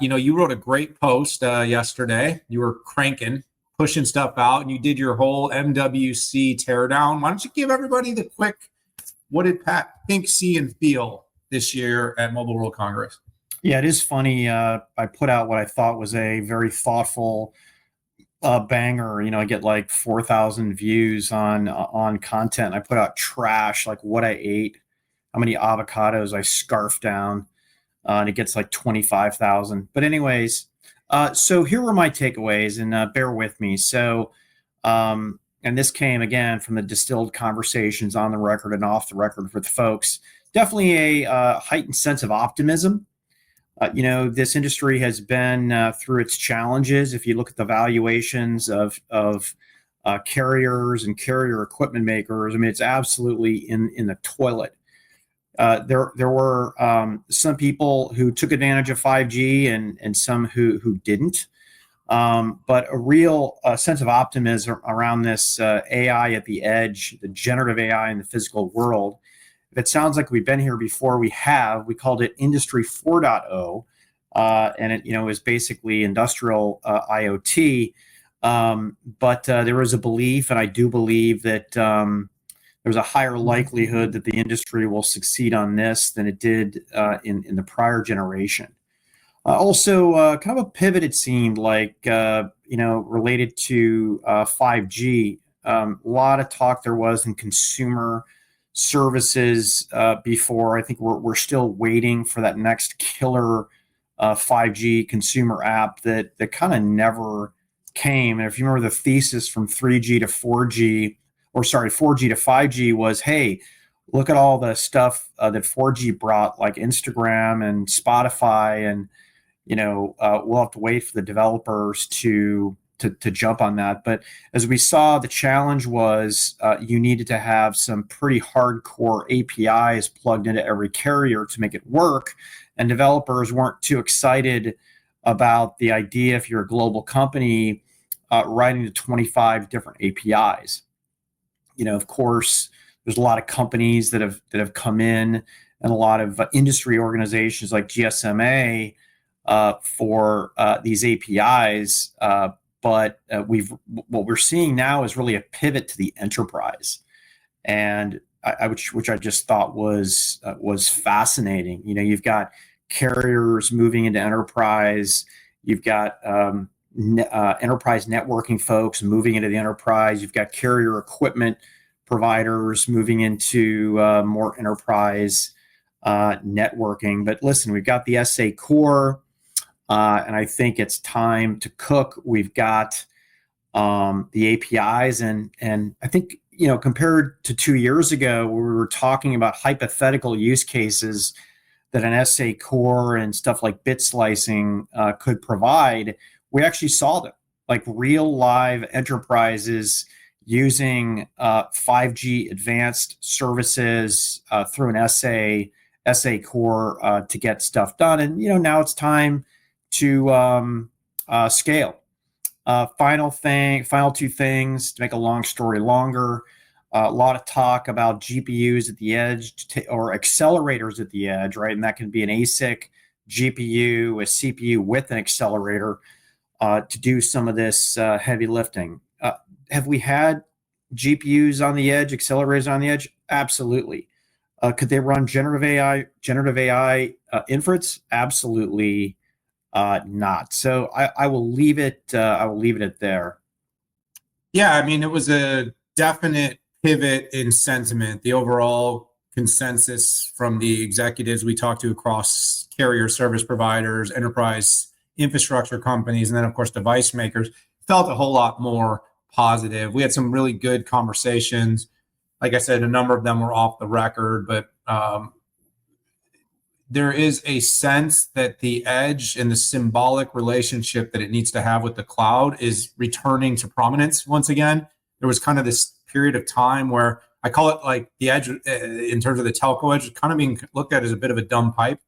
You wrote a great post yesterday. You were cranking, pushing stuff out, and you did your whole MWC teardown. Why don't you give everybody the quick, what did Pat think, see, and feel this year at Mobile World Congress? Yeah, it is funny. I put out what I thought was a very thoughtful banger. I get like 4,000 views on content. I put out trash, like what I ate, how many avocados I scarfed down, and it gets like 25,000. But anyways, so here were my takeaways, and bear with me. So, and this came again from the distilled conversations on the record and off the record with folks. Definitely a heightened sense of optimism. This industry has been through its challenges. If you look at the valuations of carriers and carrier equipment makers, I mean, it's absolutely in the toilet. There were some people who took advantage of 5G and some who didn't. But a real sense of optimism around this AI at the edge, the generative AI in the physical world. If it sounds like we've been here before, we have. We called it Industry 4.0, and it is basically industrial IoT. But there was a belief, and I do believe that there's a higher likelihood that the industry will succeed on this than it did in the prior generation. Also, kind of a pivot, it seemed like, related to 5G. A lot of talk there was in consumer services before. I think we're still waiting for that next killer 5G consumer app that kind of never came. And if you remember the thesis from 3G to 4G, 4G to 5G was, hey, look at all the stuff that 4G brought, like Instagram and Spotify, and we'll have to wait for the developers to jump on that. But as we saw, the challenge was you needed to have some pretty hardcore APIs plugged into every carrier to make it work. And developers weren't too excited about the idea, if you're a global company, writing to 25 different APIs. Of course, there's a lot of companies that have come in, and a lot of industry organizations like GSMA for these APIs. But what we're seeing now is really a pivot to the enterprise, and which I just thought was fascinating. You've got carriers moving into enterprise. You've got enterprise networking folks moving into the enterprise. You've got carrier equipment providers moving into more enterprise networking. But listen, we've got the SA core. And I think it's time to cook. We've got the APIs, and I think compared to 2 years ago, where we were talking about hypothetical use cases that an SA core and stuff like bit slicing could provide, we actually saw them, like real live enterprises using 5G advanced services through an SA core to get stuff done. And now it's time to scale. Final two things to make a long story longer. A lot of talk about GPUs at the edge or accelerators at the edge, right? And that can be an ASIC GPU, a CPU with an accelerator to do some of this heavy lifting. Have we had GPUs on the edge, accelerators on the edge? Absolutely. Could they run generative AI inference? Absolutely not. So I will leave it. I will leave it at there. Yeah, I mean, it was a definite pivot in sentiment. The overall consensus from the executives we talked to across carrier service providers, enterprise infrastructure companies, and then of course device makers felt a whole lot more positive. We had some really good conversations. Like I said, a number of them were off the record, but there is a sense that the edge and the symbolic relationship that it needs to have with the cloud is returning to prominence once again. There was kind of this period of time where I call it like the edge in terms of the telco edge, kind of being looked at as a bit of a dumb pipe.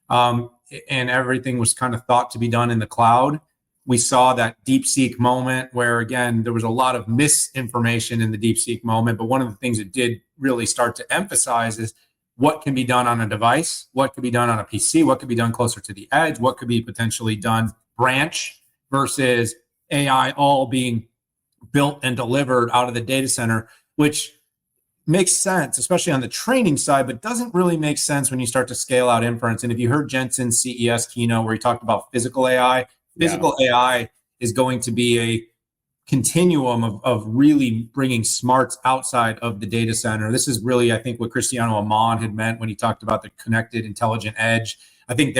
And everything was kind of thought to be done in the cloud. We saw that DeepSeek moment where, again, there was a lot of misinformation in the DeepSeek moment. But one of the things it did really start to emphasize is what can be done on a device, what could be done on a PC, what could be done closer to the edge, what could be potentially done branch versus AI all being built and delivered out of the data center, which makes sense, especially on the training side, but doesn't really make sense when you start to scale out inference. And if you heard Jensen's CES keynote where he talked about physical AI, physical AI is going to be a continuum of really bringing smarts outside of the data center. This is really, I think, what Cristiano Amon had meant when he talked about the connected intelligent edge. I think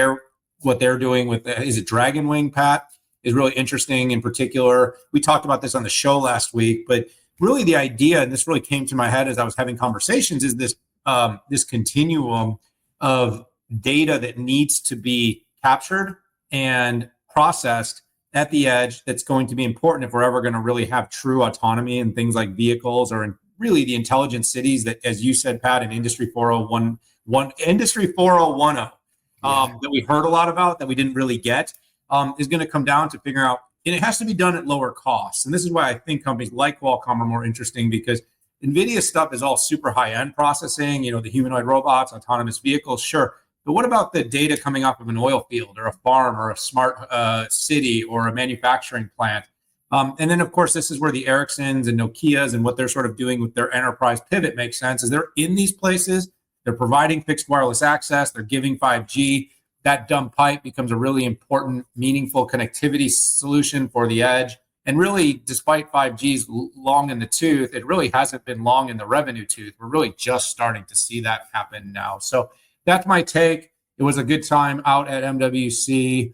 what they're doing with, is it Dragon Wing, Pat, is really interesting. In particular, we talked about this on the show last week, but really the idea, and this really came to my head as I was having conversations, is this continuum of data that needs to be captured and processed at the edge that's going to be important if we're ever going to really have true autonomy in things like vehicles or in really the intelligent cities that, as you said, Pat, in Industry 401, Industry 4010, that we heard a lot about that we didn't really get, is going to come down to figuring out, and it has to be done at lower costs. And this is why I think companies like Qualcomm are more interesting, because NVIDIA stuff is all super high-end processing, the humanoid robots, autonomous vehicles, sure. But what about the data coming off of an oil field or a farm or a smart city or a manufacturing plant? And then, of course, this is where the Ericssons and Nokias and what they're sort of doing with their enterprise pivot makes sense, is they're in these places, they're providing fixed wireless access, they're giving 5G. That dumb pipe becomes a really important, meaningful connectivity solution for the edge. And really, despite 5G's long in the tooth, it really hasn't been long in the revenue tooth. We're really just starting to see that happen now. So that's my take. It was a good time out at MWC.